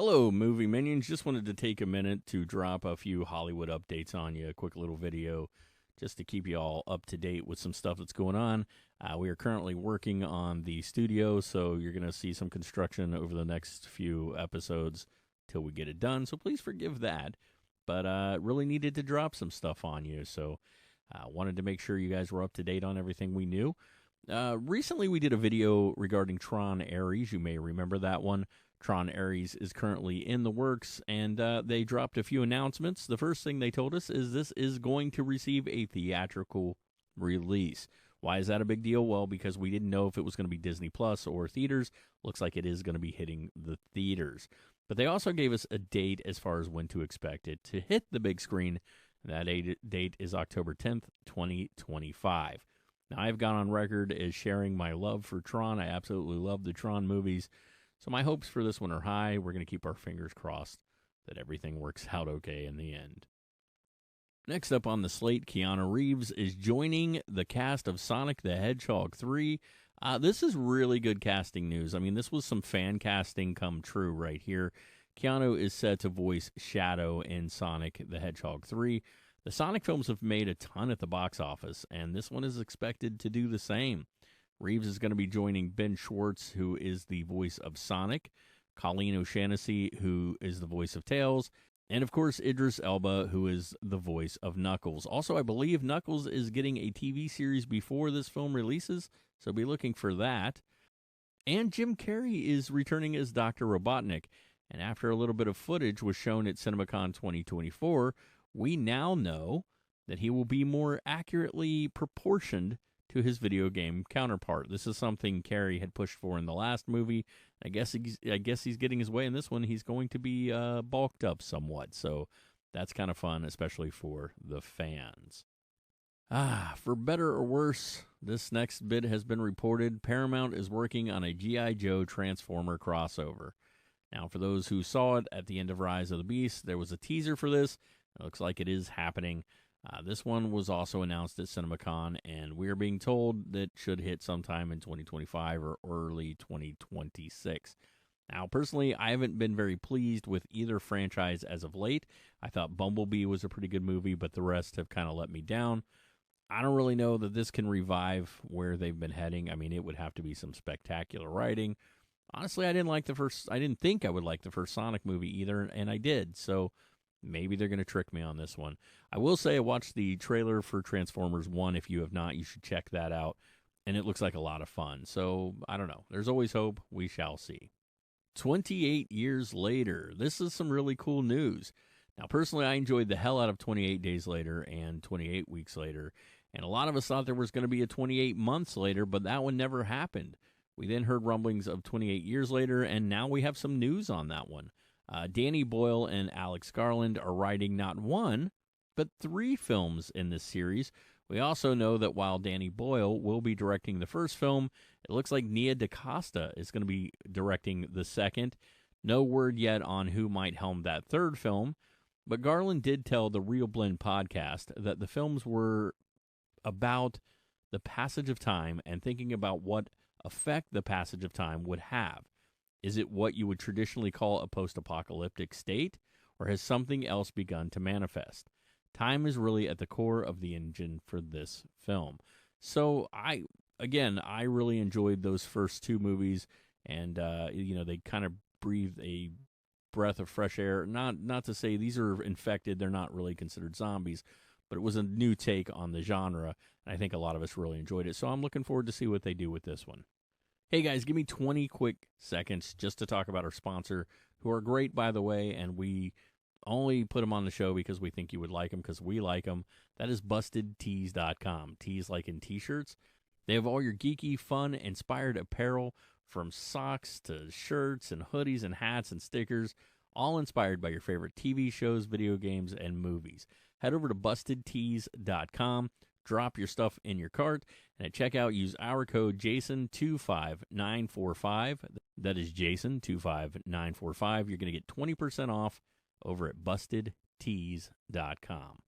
Hello, movie minions. Just wanted to take a minute to drop a few Hollywood updates on you. A quick little video just to keep you all up to date with some stuff that's going on. We are currently working on the studio, so you're going to see some construction over the next few episodes till we get it done. So please forgive that. But really needed to drop some stuff on you. So wanted to make sure you guys were up to date on everything we knew. Recently, we did a video regarding Tron Ares. You may remember that one. Tron Ares is currently in the works, and they dropped a few announcements. The first thing they told us is this is going to receive a theatrical release. Why is that a big deal? Well, because we didn't know if it was going to be Disney Plus or theaters. Looks like it is going to be hitting the theaters. But they also gave us a date as far as when to expect it to hit the big screen. That date is October 10th, 2025. Now, I've gone on record as sharing my love for Tron. I absolutely love the Tron movies. So my hopes for this one are high. We're going to keep our fingers crossed that everything works out okay in the end. Next up on the slate, Keanu Reeves is joining the cast of Sonic the Hedgehog 3. This is really good casting news. I mean, this was some fan casting come true right here. Keanu is set to voice Shadow in Sonic the Hedgehog 3. The Sonic films have made a ton at the box office, and this one is expected to do the same. Reeves is going to be joining Ben Schwartz, who is the voice of Sonic, Colleen O'Shaughnessy, who is the voice of Tails, and of course Idris Elba, who is the voice of Knuckles. Also, I believe Knuckles is getting a TV series before this film releases, so be looking for that. And Jim Carrey is returning as Dr. Robotnik, and after a little bit of footage was shown at CinemaCon 2024, we now know that he will be more accurately proportioned to his video game counterpart. This is something Carrey had pushed for in the last movie. I guess he's getting his way in this one. He's going to be bulked up somewhat, so that's kind of fun, especially for the fans. For better or worse, this next bit has been reported. Paramount is working on a G.I. Joe Transformer crossover. Now, for those who saw it at the end of Rise of the Beast, there was a teaser for this. It looks like it is happening. This one was also announced at CinemaCon, and we are being told that should hit sometime in 2025 or early 2026. Now, personally, I haven't been very pleased with either franchise as of late. I thought Bumblebee was a pretty good movie, but the rest have kind of let me down. I don't really know that this can revive where they've been heading. I mean, it would have to be some spectacular writing. Honestly, I didn't think I would like the first Sonic movie either, and I did, so maybe they're going to trick me on this one. I will say I watched the trailer for Transformers 1. If you have not, you should check that out. And it looks like a lot of fun. So, I don't know. There's always hope. We shall see. 28 years later. This is some really cool news. Now, personally, I enjoyed the hell out of 28 Days Later and 28 Weeks Later. And a lot of us thought there was going to be a 28 Months Later, but that one never happened. We then heard rumblings of 28 Years Later, and now we have some news on that one. Danny Boyle and Alex Garland are writing not one, but 3 films in this series. We also know that while Danny Boyle will be directing the first film, it looks like Nia DaCosta is going to be directing the second. No word yet on who might helm that third film, but Garland did tell the Real Blend podcast that the films were about the passage of time and thinking about what effect the passage of time would have. Is it what you would traditionally call a post-apocalyptic state, or has something else begun to manifest? Time is really at the core of the engine for this film. So, I really enjoyed those first 2 movies, and, they kind of breathed a breath of fresh air. Not to say these are infected, they're not really considered zombies, but it was a new take on the genre, and I think a lot of us really enjoyed it. So I'm looking forward to see what they do with this one. Hey guys, give me 20 quick seconds just to talk about our sponsor, who are great, by the way, and we only put them on the show because we think you would like them, because we like them. That is BustedTees.com. Tees like in t-shirts. They have all your geeky, fun, inspired apparel, from socks to shirts and hoodies and hats and stickers, all inspired by your favorite TV shows, video games, and movies. Head over to BustedTees.com. Drop your stuff in your cart, and at checkout, use our code JASON25945. That is JASON25945. You're going to get 20% off over at BustedTees.com.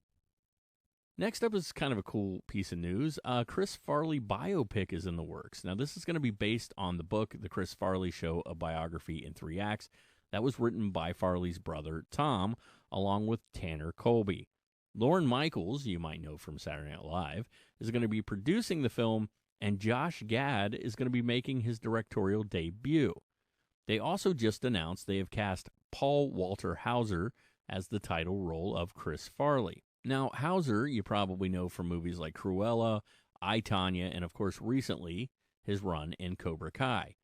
Next up is kind of a cool piece of news. Chris Farley biopic is in the works. Now, this is going to be based on the book, The Chris Farley Show, a biography in 3 acts. That was written by Farley's brother, Tom, along with Tanner Colby. Lorne Michaels, you might know from Saturday Night Live, is going to be producing the film, and Josh Gad is going to be making his directorial debut. They also just announced they have cast Paul Walter Hauser as the title role of Chris Farley. Now, Hauser, you probably know from movies like Cruella, I, Tonya, and of course recently his run in Cobra Kai.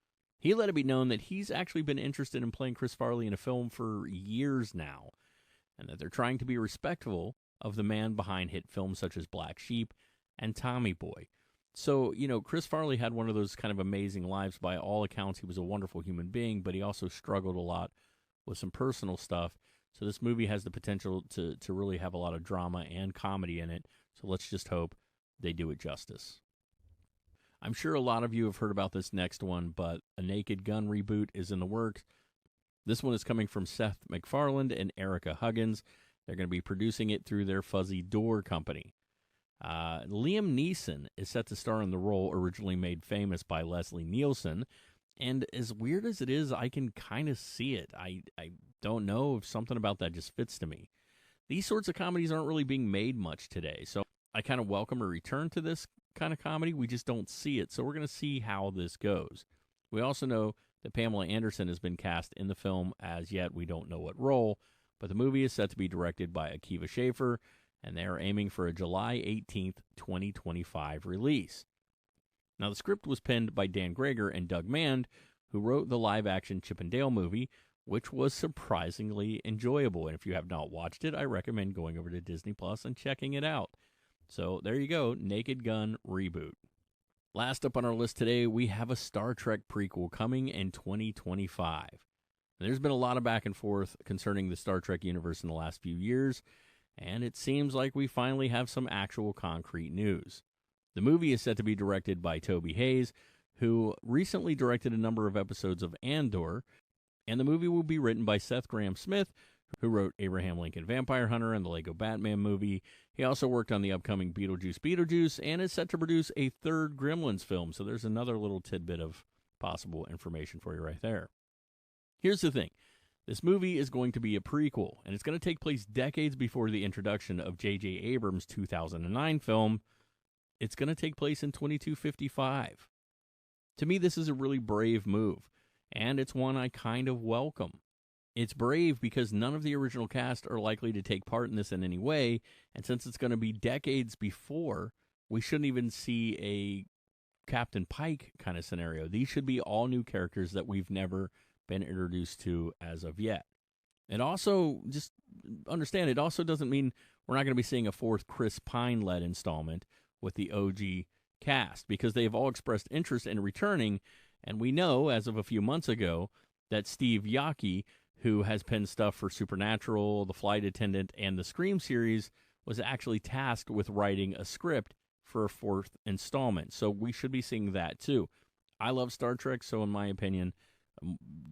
He let it be known that he's actually been interested in playing Chris Farley in a film for years now, and that they're trying to be respectful of the man behind hit films such as Black Sheep and Tommy Boy. So, Chris Farley had one of those kind of amazing lives. By all accounts, he was a wonderful human being, but he also struggled a lot with some personal stuff. So this movie has the potential to really have a lot of drama and comedy in it. So let's just hope they do it justice. I'm sure a lot of you have heard about this next one, but a Naked Gun reboot is in the works. This one is coming from Seth MacFarlane and Erica Huggins. They're going to be producing it through their Fuzzy Door company. Liam Neeson is set to star in the role originally made famous by Leslie Nielsen. And as weird as it is, I can kind of see it. I don't know if something about that just fits to me. These sorts of comedies aren't really being made much today, so I kind of welcome a return to this kind of comedy. We just don't see it, so we're going to see how this goes. We also know that Pamela Anderson has been cast in the film. As yet, we don't know what role, but the movie is set to be directed by Akiva Schaffer, and they are aiming for a July 18th, 2025 release. Now, the script was penned by Dan Greger and Doug Mand, who wrote the live-action Chip and Dale movie, which was surprisingly enjoyable. And if you have not watched it, I recommend going over to Disney Plus and checking it out. So there you go, Naked Gun reboot. Last up on our list today, we have a Star Trek prequel coming in 2025. There's been a lot of back and forth concerning the Star Trek universe in the last few years, and it seems like we finally have some actual concrete news. The movie is set to be directed by Toby Hayes, who recently directed a number of episodes of Andor, and the movie will be written by Seth Grahame-Smith, who wrote Abraham Lincoln Vampire Hunter and the Lego Batman movie. He also worked on the upcoming Beetlejuice, and is set to produce a third Gremlins film, so there's another little tidbit of possible information for you right there. Here's the thing. This movie is going to be a prequel, and it's going to take place decades before the introduction of J.J. Abrams' 2009 film. It's going to take place in 2255. To me, this is a really brave move, and it's one I kind of welcome. It's brave because none of the original cast are likely to take part in this in any way, and since it's going to be decades before, we shouldn't even see a Captain Pike kind of scenario. These should be all new characters that we've never been introduced to as of yet. And also, just understand, it also doesn't mean we're not going to be seeing a fourth Chris Pine-led installment with the OG cast, because they've all expressed interest in returning, and we know, as of a few months ago, that Steve Yockey, who has penned stuff for Supernatural, The Flight Attendant, and the Scream series, was actually tasked with writing a script for a fourth installment. So we should be seeing that too. I love Star Trek, so in my opinion,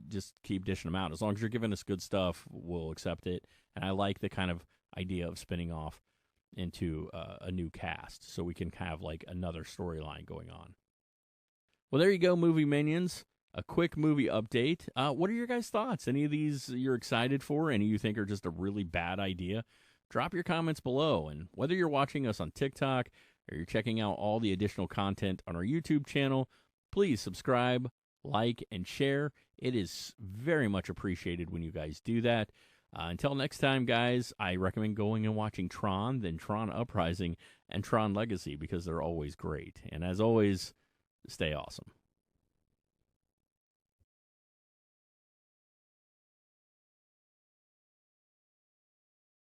just keep dishing them out. As long as you're giving us good stuff, we'll accept it. And I like the kind of idea of spinning off into a new cast, so we can have like another storyline going on. Well, there you go, movie minions. A quick movie update. What are your guys' thoughts? Any of these you're excited for? Any you think are just a really bad idea? Drop your comments below. And whether you're watching us on TikTok or you're checking out all the additional content on our YouTube channel, please subscribe, like, and share. It is very much appreciated when you guys do that. Until next time, guys, I recommend going and watching Tron, then Tron Uprising, and Tron Legacy, because they're always great. And as always, stay awesome.